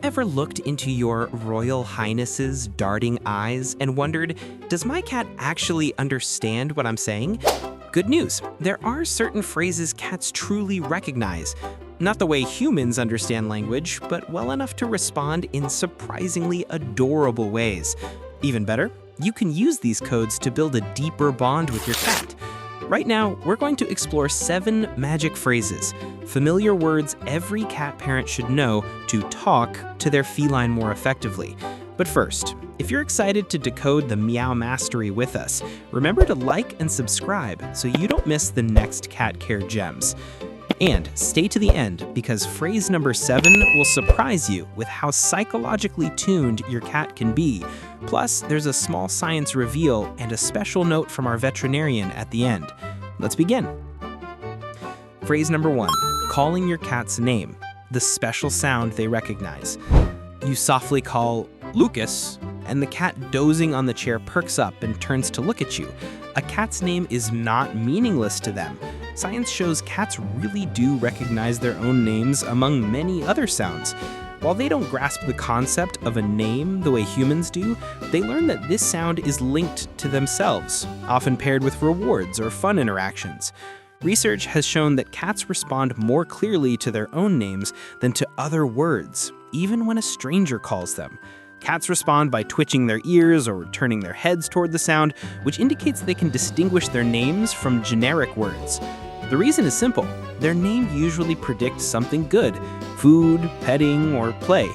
ever looked into your Royal Highness's darting eyes and wondered, does my cat actually understand what I'm saying? Good news, there are certain phrases cats truly recognize. Not the way humans understand language, but well enough to respond in surprisingly adorable ways. Even better, you can use these codes to build a deeper bond with your cat. Right now, we're going to explore 7 magic phrases, familiar words every cat parent should know to talk to their feline more effectively. But first, if you're excited to decode the meow mastery with us, remember to like and subscribe so you don't miss the next cat care gems. And stay to the end because phrase number 7 will surprise you with how psychologically tuned your cat can be. Plus, there's a small science reveal and a special note from our veterinarian at the end. Let's begin. Phrase number 1, calling your cat's name, the special sound they recognize. You softly call Lucas, and the cat dozing on the chair perks up and turns to look at you. A cat's name is not meaningless to them. Science shows cats really do recognize their own names among many other sounds. While they don't grasp the concept of a name the way humans do, they learn that this sound is linked to themselves, often paired with rewards or fun interactions. Research has shown that cats respond more clearly to their own names than to other words, even when a stranger calls them. Cats respond by twitching their ears or turning their heads toward the sound, which indicates they can distinguish their names from generic words. The reason is simple. Their name usually predicts something good, food, petting, or play.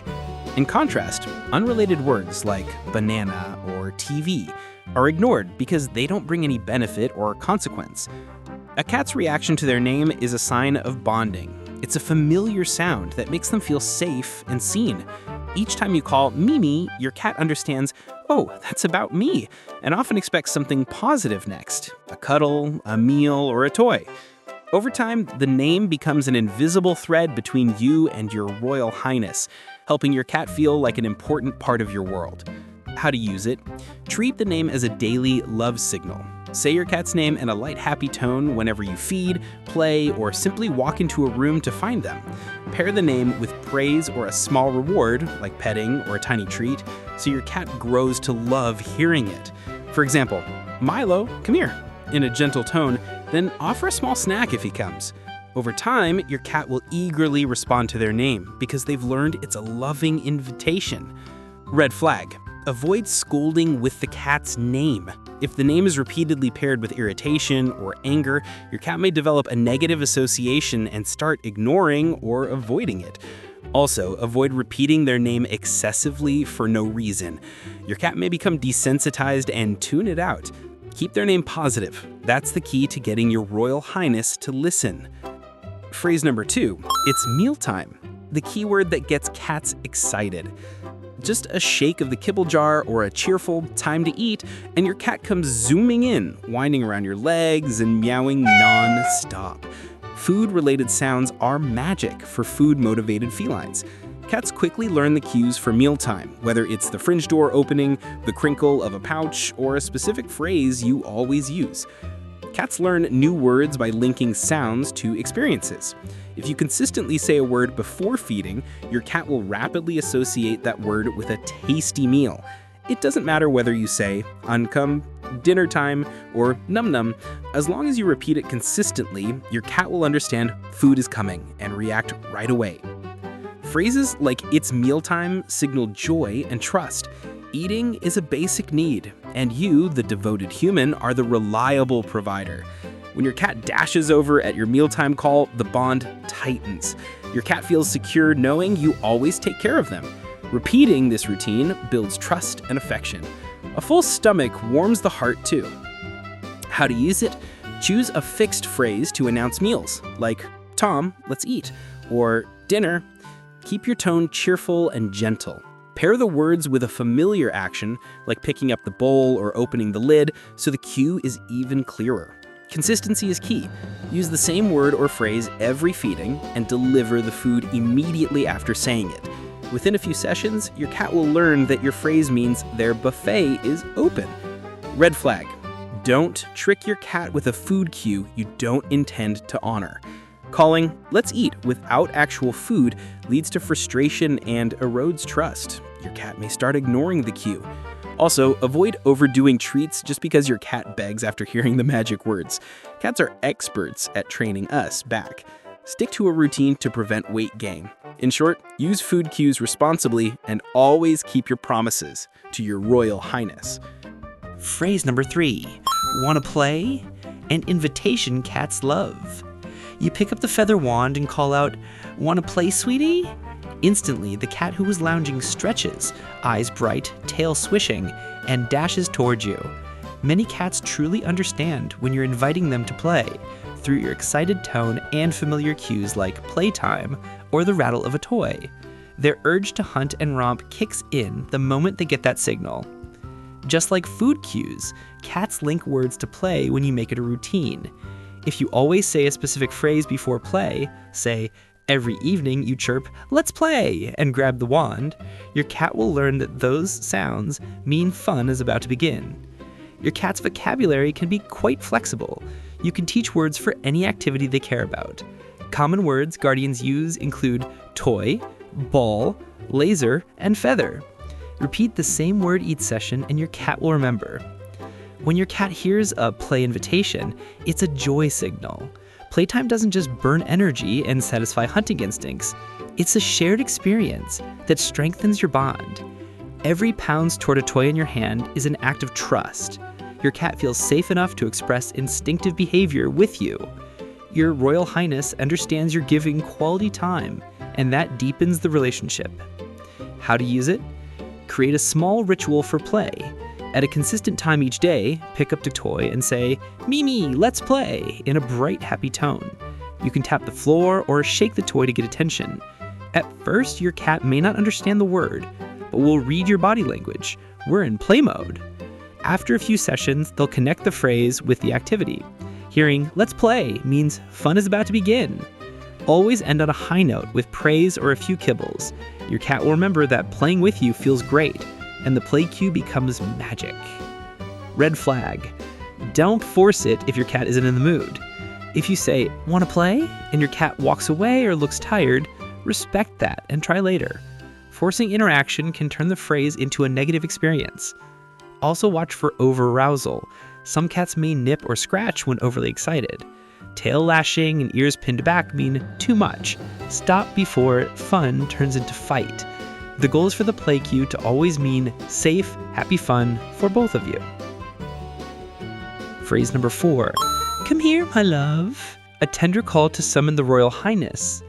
In contrast, unrelated words like banana or TV are ignored because they don't bring any benefit or consequence. A cat's reaction to their name is a sign of bonding. It's a familiar sound that makes them feel safe and seen. Each time you call Mimi, your cat understands, oh, that's about me, and often expects something positive next, a cuddle, a meal, or a toy. Over time, the name becomes an invisible thread between you and your Royal Highness, helping your cat feel like an important part of your world. How to use it? Treat the name as a daily love signal. Say your cat's name in a light, happy tone whenever you feed, play, or simply walk into a room to find them. Pair the name with praise or a small reward, like petting or a tiny treat, so your cat grows to love hearing it. For example, Milo, come here, in a gentle tone, then offer a small snack if he comes. Over time, your cat will eagerly respond to their name because they've learned it's a loving invitation. Red flag. Avoid scolding with the cat's name. If the name is repeatedly paired with irritation or anger, your cat may develop a negative association and start ignoring or avoiding it. Also, avoid repeating their name excessively for no reason. Your cat may become desensitized and tune it out. Keep their name positive. That's the key to getting your Royal Highness to listen. Phrase number 2, it's mealtime, the key word that gets cats excited. Just a shake of the kibble jar or a cheerful time to eat, and your cat comes zooming in, whining around your legs and meowing non-stop. Food-related sounds are magic for food-motivated felines. Cats quickly learn the cues for mealtime, whether it's the fringe door opening, the crinkle of a pouch, or a specific phrase you always use. Cats learn new words by linking sounds to experiences. If you consistently say a word before feeding, your cat will rapidly associate that word with a tasty meal. It doesn't matter whether you say, "uncome," "dinner time," or "num num." As long as you repeat it consistently, your cat will understand food is coming and react right away. Phrases like "it's mealtime" signal joy and trust. Eating is a basic need, and you, the devoted human, are the reliable provider. When your cat dashes over at your mealtime call, the bond tightens. Your cat feels secure knowing you always take care of them. Repeating this routine builds trust and affection. A full stomach warms the heart too. How to use it? Choose a fixed phrase to announce meals, like "Tom, let's eat," or "dinner." Keep your tone cheerful and gentle. Pair the words with a familiar action, like picking up the bowl or opening the lid, so the cue is even clearer. Consistency is key. Use the same word or phrase every feeding and deliver the food immediately after saying it. Within a few sessions, your cat will learn that your phrase means their buffet is open. Red flag. Don't trick your cat with a food cue you don't intend to honor. Calling "let's eat" without actual food leads to frustration and erodes trust. Your cat may start ignoring the cue. Also, avoid overdoing treats just because your cat begs after hearing the magic words. Cats are experts at training us back. Stick to a routine to prevent weight gain. In short, use food cues responsibly and always keep your promises to your Royal Highness. Phrase number 3. Wanna play? An invitation cats love. You pick up the feather wand and call out, "Wanna play, sweetie?" Instantly, the cat who was lounging stretches, eyes bright, tail swishing, and dashes towards you. Many cats truly understand when you're inviting them to play through your excited tone and familiar cues like playtime or the rattle of a toy. Their urge to hunt and romp kicks in the moment they get that signal. Just like food cues, cats link words to play when you make it a routine. If you always say a specific phrase before play, say, every evening you chirp, "Let's play," and grab the wand, your cat will learn that those sounds mean fun is about to begin. Your cat's vocabulary can be quite flexible. You can teach words for any activity they care about. Common words guardians use include toy, ball, laser, and feather. Repeat the same word each session and your cat will remember. When your cat hears a play invitation, it's a joy signal. Playtime doesn't just burn energy and satisfy hunting instincts. It's a shared experience that strengthens your bond. Every pounce toward a toy in your hand is an act of trust. Your cat feels safe enough to express instinctive behavior with you. Your Royal Highness understands you're giving quality time, and that deepens the relationship. How to use it? Create a small ritual for play. At a consistent time each day, pick up the toy and say, "Mimi, let's play," in a bright, happy tone. You can tap the floor or shake the toy to get attention. At first, your cat may not understand the word, but will read your body language. We're in play mode. After a few sessions, they'll connect the phrase with the activity. Hearing "let's play" means fun is about to begin. Always end on a high note with praise or a few kibbles. Your cat will remember that playing with you feels great, and the play cue becomes magic. Red flag. Don't force it if your cat isn't in the mood. If you say, "Wanna play?" and your cat walks away or looks tired, respect that and try later. Forcing interaction can turn the phrase into a negative experience. Also watch for over-arousal. Some cats may nip or scratch when overly excited. Tail lashing and ears pinned back mean too much. Stop before fun turns into fight. The goal is for the play cue to always mean safe, happy fun for both of you. Phrase number 4. Come here, my love. A tender call to summon the Royal Highness.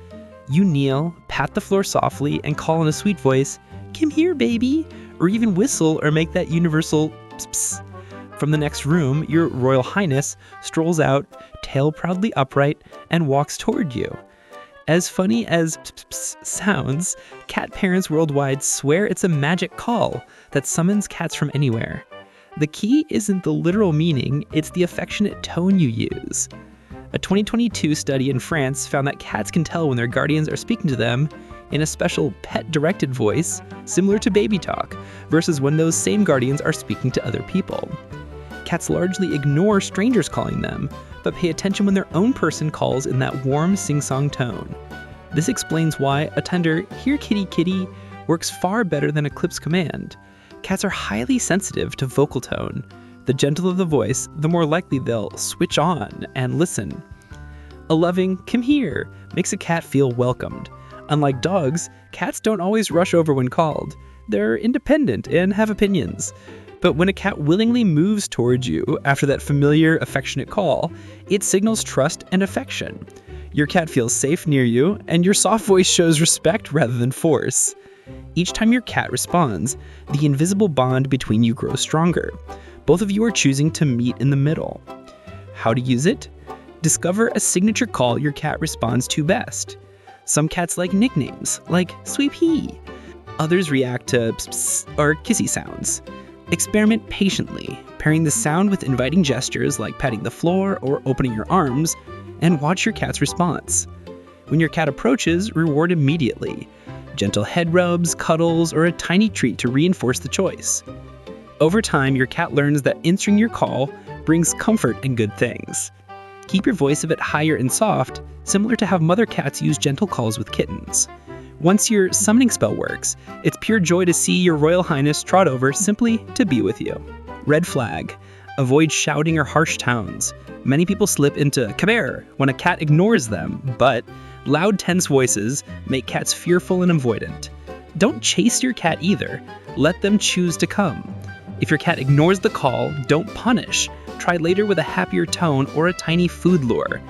You kneel, pat the floor softly, and call in a sweet voice, "Come here, baby," or even whistle or make that universal pss pss. From the next room, your Royal Highness strolls out, tail proudly upright, and walks toward you. As funny as pss pss sounds, cat parents worldwide swear it's a magic call that summons cats from anywhere. The key isn't the literal meaning, it's the affectionate tone you use. A 2022 study in France found that cats can tell when their guardians are speaking to them in a special pet-directed voice, similar to baby talk, versus when those same guardians are speaking to other people. Cats largely ignore strangers calling them, but pay attention when their own person calls in that warm sing-song tone. This explains why a tender "here kitty kitty" works far better than a clip's command. Cats are highly sensitive to vocal tone. The gentler the voice, the more likely they'll switch on and listen. A loving "come here" makes a cat feel welcomed. Unlike dogs, cats don't always rush over when called. They're independent and have opinions. But when a cat willingly moves towards you after that familiar, affectionate call, it signals trust and affection. Your cat feels safe near you, and your soft voice shows respect rather than force. Each time your cat responds, the invisible bond between you grows stronger. Both of you are choosing to meet in the middle. How to use it? Discover a signature call your cat responds to best. Some cats like nicknames, like Sweet Pea. Others react to pss pss or kissy sounds. Experiment patiently, pairing the sound with inviting gestures like patting the floor or opening your arms, and watch your cat's response. When your cat approaches, reward immediately. Gentle head rubs, cuddles, or a tiny treat to reinforce the choice. Over time, your cat learns that answering your call brings comfort and good things. Keep your voice a bit higher and soft, similar to how mother cats use gentle calls with kittens. Once your summoning spell works, it's pure joy to see your Royal Highness trot over simply to be with you. Red flag. Avoid shouting or harsh tones. Many people slip into "caber" when a cat ignores them, but loud, tense voices make cats fearful and avoidant. Don't chase your cat either. Let them choose to come. If your cat ignores the call, don't punish. Try later with a happier tone or a tiny food lure.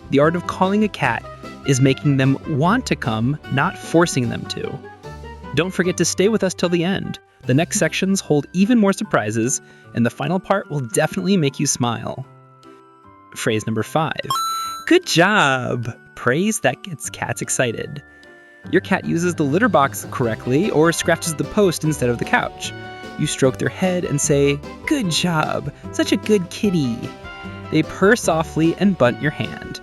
The art of calling a cat is making them want to come, not forcing them to. Don't forget to stay with us till the end. The next sections hold even more surprises, and the final part will definitely make you smile. Phrase number 5. Good job! Praise that gets cats excited. Your cat uses the litter box correctly or scratches the post instead of the couch. You stroke their head and say, "Good job! Such a good kitty!" They purr softly and bunt your hand.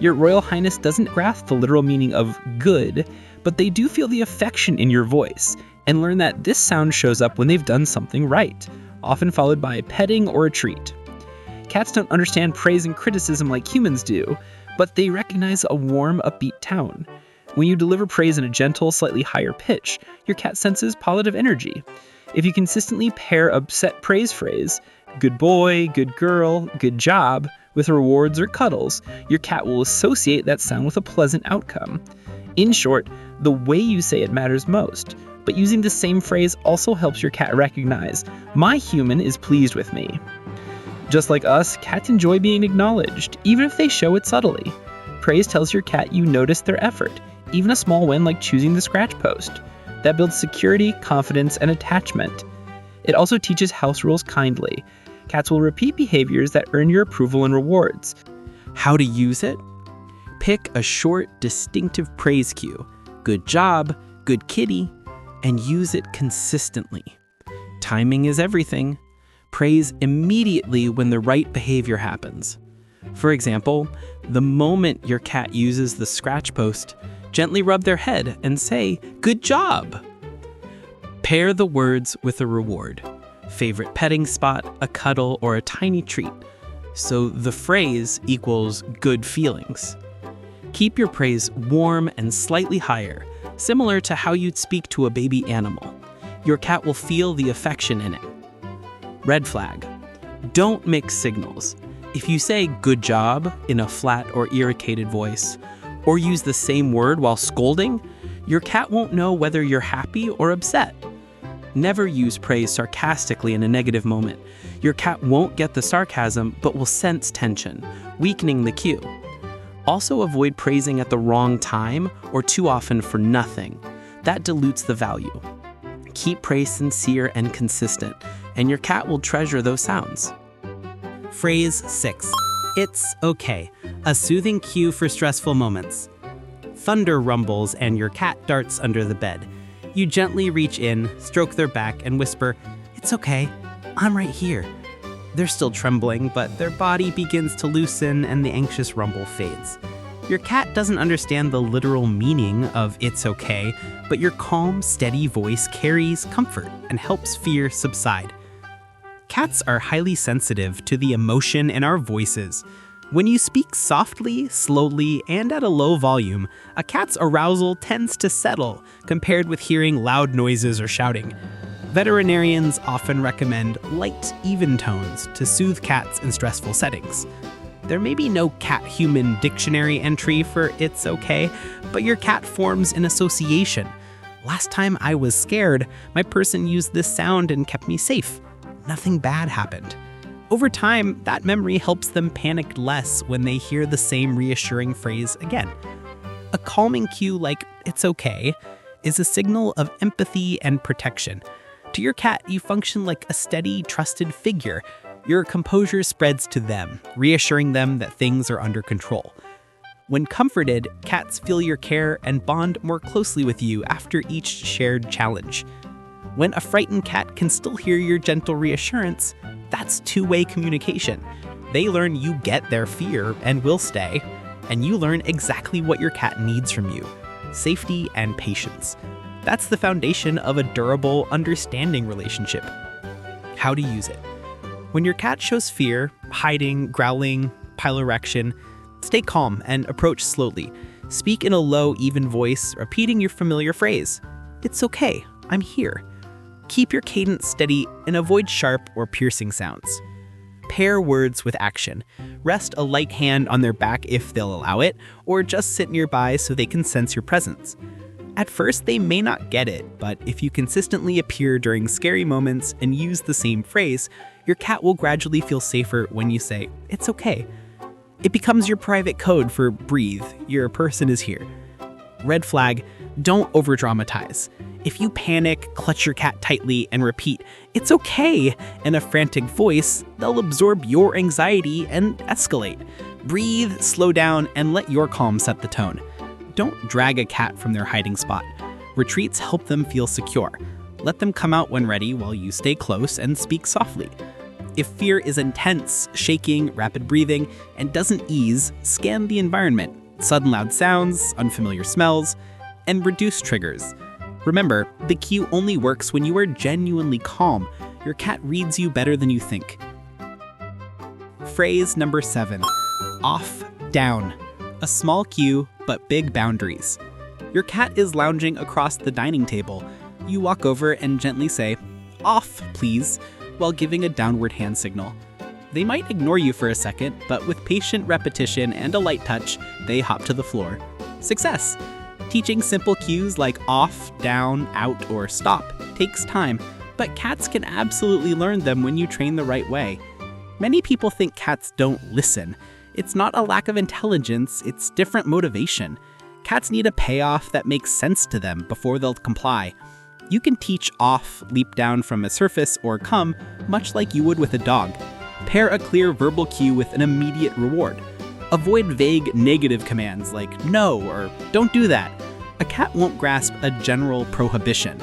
Your Royal Highness doesn't grasp the literal meaning of good, but they do feel the affection in your voice and learn that this sound shows up when they've done something right, often followed by petting or a treat. Cats don't understand praise and criticism like humans do, but they recognize a warm, upbeat tone. When you deliver praise in a gentle, slightly higher pitch, your cat senses positive energy. If you consistently pair a set praise phrase, good boy, good girl, good job, with rewards or cuddles, your cat will associate that sound with a pleasant outcome. In short, the way you say it matters most, but using the same phrase also helps your cat recognize, my human is pleased with me. Just like us, cats enjoy being acknowledged, even if they show it subtly. Praise tells your cat you noticed their effort, even a small win like choosing the scratch post. That builds security, confidence, and attachment. It also teaches house rules kindly. Cats will repeat behaviors that earn your approval and rewards. How to use it? Pick a short, distinctive praise cue. Good job, good kitty, and use it consistently. Timing is everything. Praise immediately when the right behavior happens. For example, the moment your cat uses the scratch post, gently rub their head and say, "Good job!" Pair the words with a reward. Favorite petting spot, a cuddle, or a tiny treat. So the phrase equals good feelings. Keep your praise warm and slightly higher, similar to how you'd speak to a baby animal. Your cat will feel the affection in it. Red flag. Don't mix signals. If you say "good job" in a flat or irritated voice, or use the same word while scolding, your cat won't know whether you're happy or upset. Never use praise sarcastically in a negative moment. Your cat won't get the sarcasm, but will sense tension, weakening the cue. Also avoid praising at the wrong time or too often for nothing. That dilutes the value. Keep praise sincere and consistent, and your cat will treasure those sounds. Phrase 6. It's okay. A soothing cue for stressful moments. Thunder rumbles and your cat darts under the bed. You gently reach in, stroke their back, and whisper, "It's okay, I'm right here." They're still trembling, but their body begins to loosen and the anxious rumble fades. Your cat doesn't understand the literal meaning of "it's okay," but your calm, steady voice carries comfort and helps fear subside. Cats are highly sensitive to the emotion in our voices. When you speak softly, slowly, and at a low volume, a cat's arousal tends to settle compared with hearing loud noises or shouting. Veterinarians often recommend light, even tones to soothe cats in stressful settings. There may be no cat-human dictionary entry for "it's okay," but your cat forms an association. Last time I was scared, my person used this sound and kept me safe. Nothing bad happened. Over time, that memory helps them panic less when they hear the same reassuring phrase again. A calming cue like "it's okay" is a signal of empathy and protection. To your cat, you function like a steady, trusted figure. Your composure spreads to them, reassuring them that things are under control. When comforted, cats feel your care and bond more closely with you after each shared challenge. When a frightened cat can still hear your gentle reassurance, that's two-way communication. They learn you get their fear and will stay, and you learn exactly what your cat needs from you: safety and patience. That's the foundation of a durable, understanding relationship. How to use it. When your cat shows fear, hiding, growling, pilorection. Stay calm and approach slowly. Speak in a low, even voice, repeating your familiar phrase. It's okay, I'm here. Keep your cadence steady and avoid sharp or piercing sounds. Pair words with action. Rest a light hand on their back if they'll allow it, or just sit nearby so they can sense your presence. At first, they may not get it, but if you consistently appear during scary moments and use the same phrase, your cat will gradually feel safer when you say, "It's okay." It becomes your private code for breathe, your person is here. Red flag, don't overdramatize. If you panic, clutch your cat tightly, and repeat, "It's okay," in a frantic voice, they'll absorb your anxiety and escalate. Breathe, slow down, and let your calm set the tone. Don't drag a cat from their hiding spot. Retreats help them feel secure. Let them come out when ready while you stay close and speak softly. If fear is intense, shaking, rapid breathing, and doesn't ease, scan the environment. Sudden loud sounds, unfamiliar smells, and reduce triggers. Remember, the cue only works when you are genuinely calm. Your cat reads you better than you think. Phrase number 7. Off, down. A small cue, but big boundaries. Your cat is lounging across the dining table. You walk over and gently say, "Off, please," while giving a downward hand signal. They might ignore you for a second, but with patient repetition and a light touch, they hop to the floor. Success! Teaching simple cues like off, down, out, or stop takes time, but cats can absolutely learn them when you train the right way. Many people think cats don't listen. It's not a lack of intelligence, it's different motivation. Cats need a payoff that makes sense to them before they'll comply. You can teach off, leap down from a surface, or come, much like you would with a dog. Pair a clear verbal cue with an immediate reward. Avoid vague negative commands like no or don't do that. A cat won't grasp a general prohibition.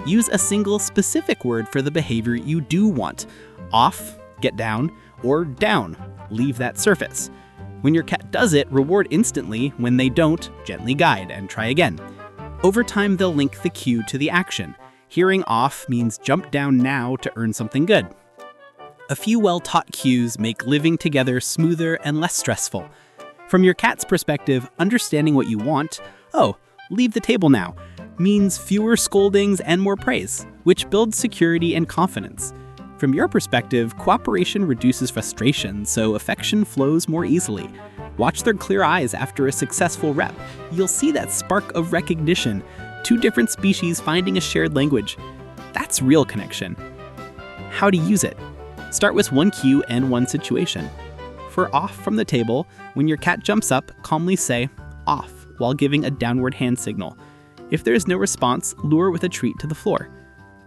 Use a single specific word for the behavior you do want. Off, get down, or down, leave that surface. When your cat does it, reward instantly. When they don't, gently guide and try again. Over time, they'll link the cue to the action. Hearing off means jump down now to earn something good. A few well-taught cues make living together smoother and less stressful. From your cat's perspective, understanding what you want, leave the table now, means fewer scoldings and more praise, which builds security and confidence. From your perspective, cooperation reduces frustration, so affection flows more easily. Watch their clear eyes after a successful rep. You'll see that spark of recognition, two different species finding a shared language. That's real connection. How to use it? Start with one cue and one situation. For off from the table, when your cat jumps up, calmly say, "Off," while giving a downward hand signal. If there is no response, lure with a treat to the floor.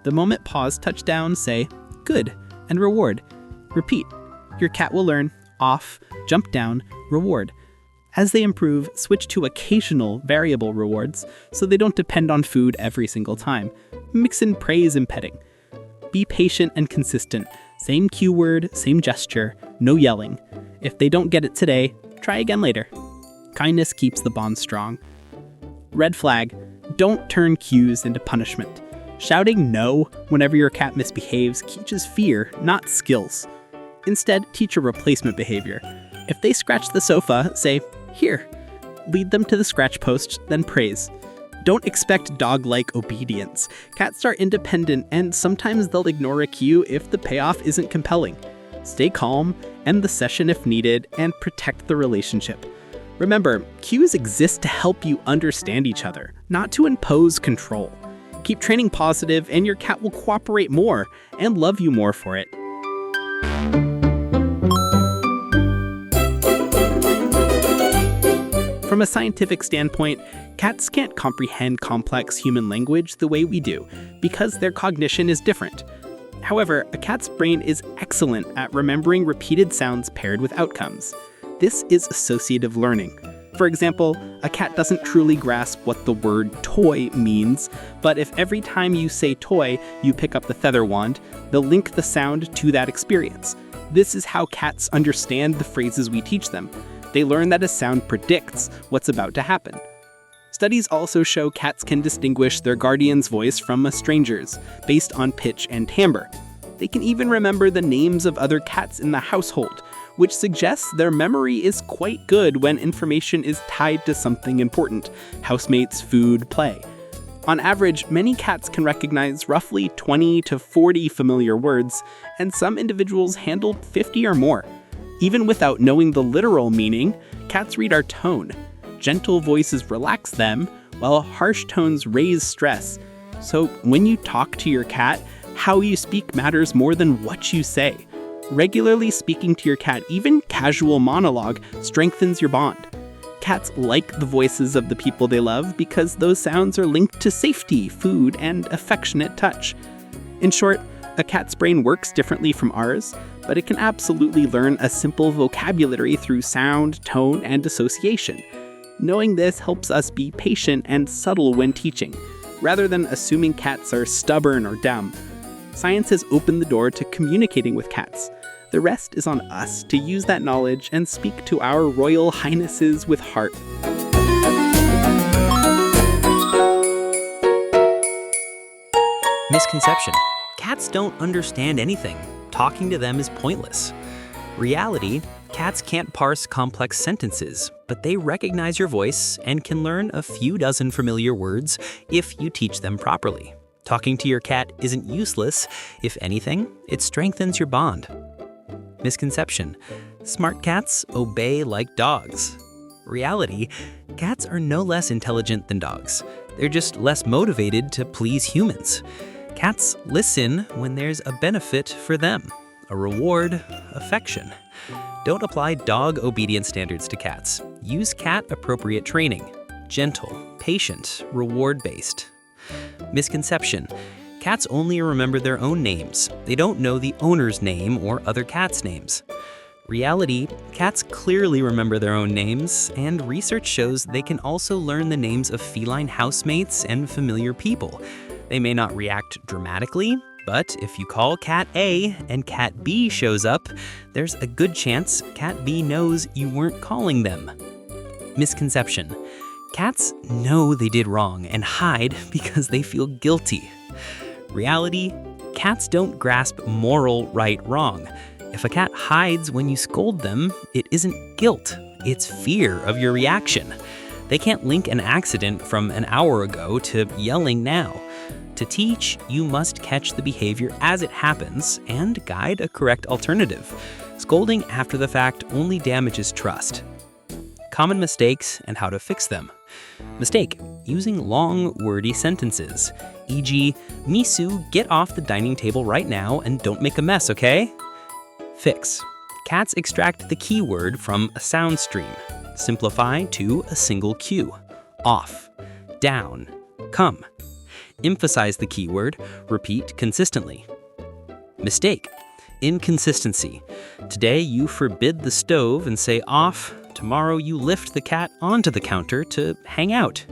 The moment pause, touch down, say, "Good," and reward. Repeat. Your cat will learn off, jump down, reward. As they improve, switch to occasional variable rewards so they don't depend on food every single time. Mix in praise and petting. Be patient and consistent. Same cue word, same gesture, no yelling. If they don't get it today, try again later. Kindness keeps the bond strong. Red flag, don't turn cues into punishment. Shouting no whenever your cat misbehaves teaches fear, not skills. Instead, teach a replacement behavior. If they scratch the sofa, say, "Here." Lead them to the scratch post, then praise. Don't expect dog-like obedience. Cats are independent, and sometimes they'll ignore a cue if the payoff isn't compelling. Stay calm, end the session if needed, and protect the relationship. Remember, cues exist to help you understand each other, not to impose control. Keep training positive, and your cat will cooperate more and love you more for it. From a scientific standpoint, cats can't comprehend complex human language the way we do, because their cognition is different. However, a cat's brain is excellent at remembering repeated sounds paired with outcomes. This is associative learning. For example, a cat doesn't truly grasp what the word toy means, but if every time you say toy, you pick up the feather wand, they'll link the sound to that experience. This is how cats understand the phrases we teach them. They learn that a sound predicts what's about to happen. Studies also show cats can distinguish their guardian's voice from a stranger's, based on pitch and timbre. They can even remember the names of other cats in the household, which suggests their memory is quite good when information is tied to something important: housemates, food, play. On average, many cats can recognize roughly 20 to 40 familiar words, and some individuals handle 50 or more. Even without knowing the literal meaning, cats read our tone. Gentle voices relax them, while harsh tones raise stress. So when you talk to your cat, how you speak matters more than what you say. Regularly speaking to your cat, even casual monologue, strengthens your bond. Cats like the voices of the people they love because those sounds are linked to safety, food, and affectionate touch. In short, a cat's brain works differently from ours, but it can absolutely learn a simple vocabulary through sound, tone, and association. Knowing this helps us be patient and subtle when teaching, rather than assuming cats are stubborn or dumb. Science has opened the door to communicating with cats. The rest is on us to use that knowledge and speak to our Royal Highnesses with heart. Misconception. Cats don't understand anything. Talking to them is pointless. Reality, cats can't parse complex sentences, but they recognize your voice and can learn a few dozen familiar words if you teach them properly. Talking to your cat isn't useless. If anything, it strengthens your bond. Misconception. Smart cats obey like dogs. Reality, cats are no less intelligent than dogs. They're just less motivated to please humans. Cats listen when there's a benefit for them, a reward, affection. Don't apply dog obedience standards to cats. Use cat-appropriate training. Gentle, patient, reward-based. Misconception. Cats only remember their own names. They don't know the owner's name or other cats' names. Reality, cats clearly remember their own names, and research shows they can also learn the names of feline housemates and familiar people. They may not react dramatically, but if you call cat A and cat B shows up, there's a good chance cat B knows you weren't calling them. Misconception. Cats know they did wrong and hide because they feel guilty. Reality, cats don't grasp moral right-wrong. If a cat hides when you scold them, it isn't guilt, it's fear of your reaction. They can't link an accident from an hour ago to yelling now. To teach, you must catch the behavior as it happens and guide a correct alternative. Scolding after the fact only damages trust. Common mistakes and how to fix them. Mistake: using long, wordy sentences, e.g., Misu, get off the dining table right now and don't make a mess, okay? Fix: cats extract the keyword from a sound stream. Simplify to a single cue. Off, down, come. Emphasize the keyword, repeat consistently. Mistake: inconsistency. Today you forbid the stove and say off. Tomorrow you lift the cat onto the counter to hang out.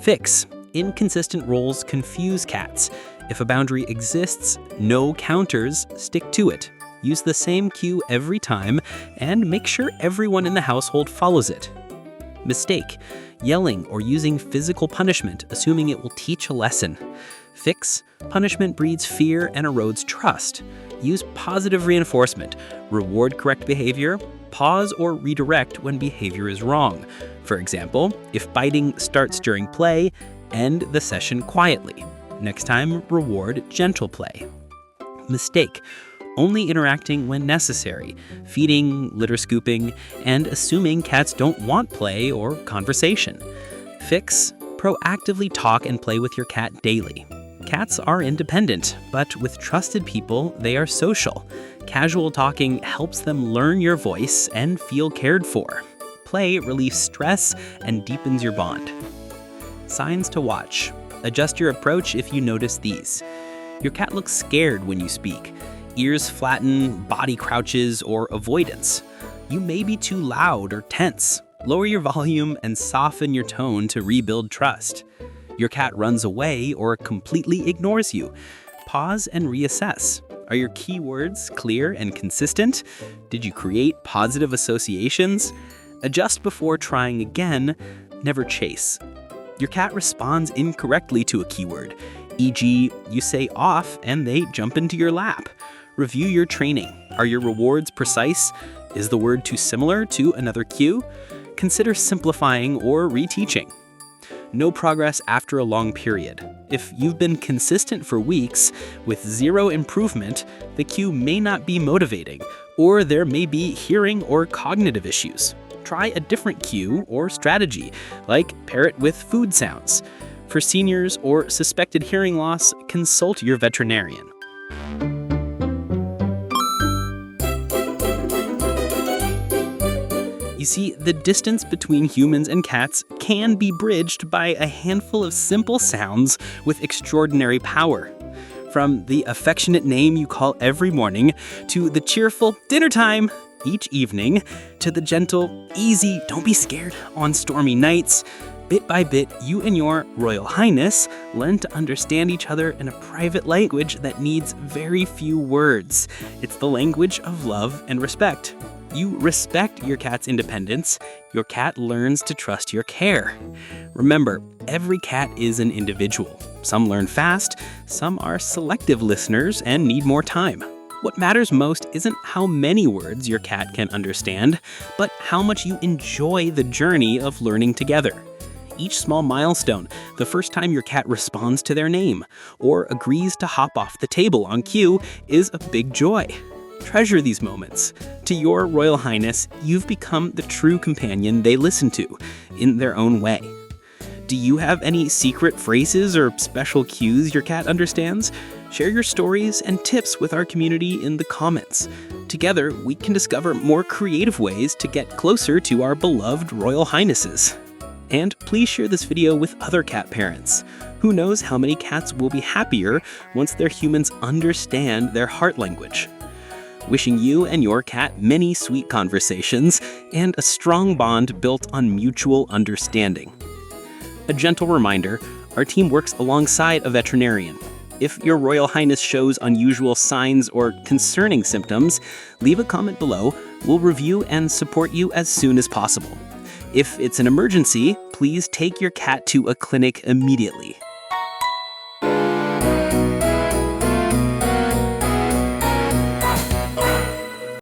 Fix: inconsistent roles confuse cats. If a boundary exists, no counters, stick to it. Use the same cue every time and make sure everyone in the household follows it. Mistake: yelling or using physical punishment, assuming it will teach a lesson. Fix: punishment breeds fear and erodes trust. Use positive reinforcement. Reward correct behavior. Pause or redirect when behavior is wrong. For example, if biting starts during play, end the session quietly. Next time, reward gentle play. Mistake: only interacting when necessary, feeding, litter scooping, and assuming cats don't want play or conversation. Fix: proactively talk and play with your cat daily. Cats are independent, but with trusted people, they are social. Casual talking helps them learn your voice and feel cared for. Play relieves stress and deepens your bond. Signs to watch. Adjust your approach if you notice these. Your cat looks scared when you speak. Ears flatten, body crouches, or avoidance. You may be too loud or tense. Lower your volume and soften your tone to rebuild trust. Your cat runs away or completely ignores you. Pause and reassess. Are your keywords clear and consistent? Did you create positive associations? Adjust before trying again. Never chase. Your cat responds incorrectly to a keyword, e.g., you say off and they jump into your lap. Review your training. Are your rewards precise? Is the word too similar to another cue? Consider simplifying or reteaching. No progress after a long period. If you've been consistent for weeks with zero improvement, the cue may not be motivating, or there may be hearing or cognitive issues. Try a different cue or strategy, like pair it with food sounds. For seniors or suspected hearing loss, consult your veterinarian. You see, the distance between humans and cats can be bridged by a handful of simple sounds with extraordinary power. From the affectionate name you call every morning, to the cheerful dinner time each evening, to the gentle, easy, don't be scared on stormy nights, bit by bit, you and your Royal Highness learn to understand each other in a private language that needs very few words. It's the language of love and respect. You respect your cat's independence. Your cat learns to trust your care. Remember, every cat is an individual. Some learn fast, some are selective listeners and need more time. What matters most isn't how many words your cat can understand, but how much you enjoy the journey of learning together. Each small milestone, the first time your cat responds to their name or agrees to hop off the table on cue, is a big joy. Treasure these moments. To your Royal Highness, you've become the true companion they listen to, in their own way. Do you have any secret phrases or special cues your cat understands? Share your stories and tips with our community in the comments. Together, we can discover more creative ways to get closer to our beloved Royal Highnesses. And please share this video with other cat parents. Who knows how many cats will be happier once their humans understand their heart language. Wishing you and your cat many sweet conversations and a strong bond built on mutual understanding. A gentle reminder, our team works alongside a veterinarian. If your Royal Highness shows unusual signs or concerning symptoms, leave a comment below. We'll review and support you as soon as possible. If it's an emergency, please take your cat to a clinic immediately.